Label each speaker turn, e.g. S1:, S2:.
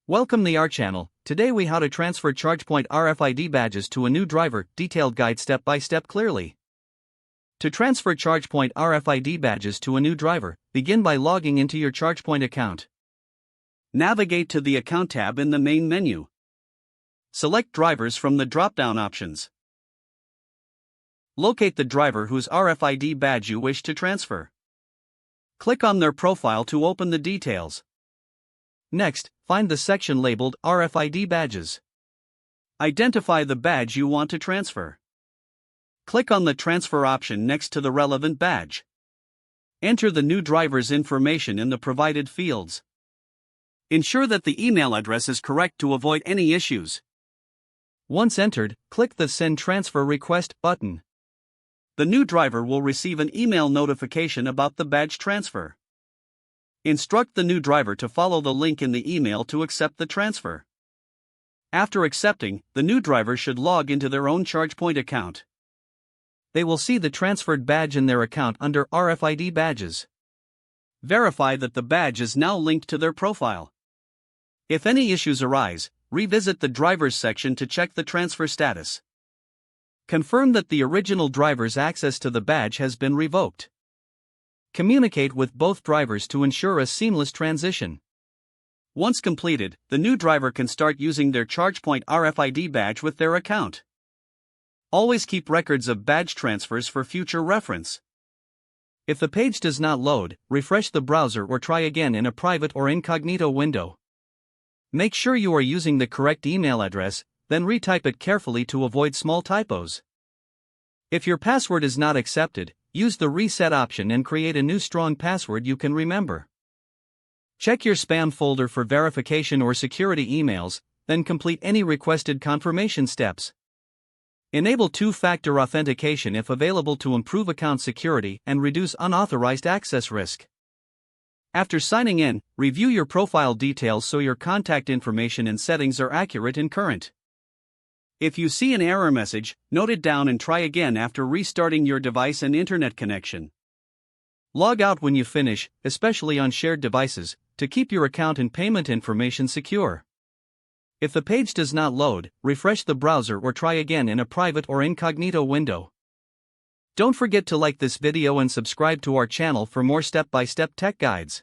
S1: Welcome to our channel. Today we how to transfer ChargePoint RFID badges to a new driver, detailed guide step by step clearly. To transfer ChargePoint RFID badges to a new driver, begin by logging into your ChargePoint account. Navigate to the Account tab in the main menu. Select drivers from the drop-down options. Locate the driver whose RFID badge you wish to transfer. Click on their profile to open the details. Next, find the section labeled RFID badges. Identify the badge you want to transfer. Click on the transfer option next to the relevant badge. Enter the new driver's information in the provided fields. Ensure that the email address is correct to avoid any issues. Once entered, click the Send Transfer Request button. The new driver will receive an email notification about the badge transfer. Instruct the new driver to follow the link in the email to accept the transfer. After accepting, the new driver should log into their own ChargePoint account. They will see the transferred badge in their account under RFID badges. Verify that the badge is now linked to their profile. If any issues arise, revisit the Drivers section to check the transfer status. Confirm that the original driver's access to the badge has been revoked. Communicate with both drivers to ensure a seamless transition. Once completed, the new driver can start using their ChargePoint RFID badge with their account. Always keep records of badge transfers for future reference. If the page does not load, refresh the browser or try again in a private or incognito window. Make sure you are using the correct email address, then retype it carefully to avoid small typos. If your password is not accepted, use the reset option and create a new strong password you can remember. Check your spam folder for verification or security emails, then complete any requested confirmation steps. Enable two-factor authentication if available to improve account security and reduce unauthorized access risk. After signing in, review your profile details so your contact information and settings are accurate and current. If you see an error message, note it down and try again after restarting your device and internet connection. Log out when you finish, especially on shared devices, to keep your account and payment information secure. If the page does not load, refresh the browser or try again in a private or incognito window. Don't forget to like this video and subscribe to our channel for more step-by-step tech guides.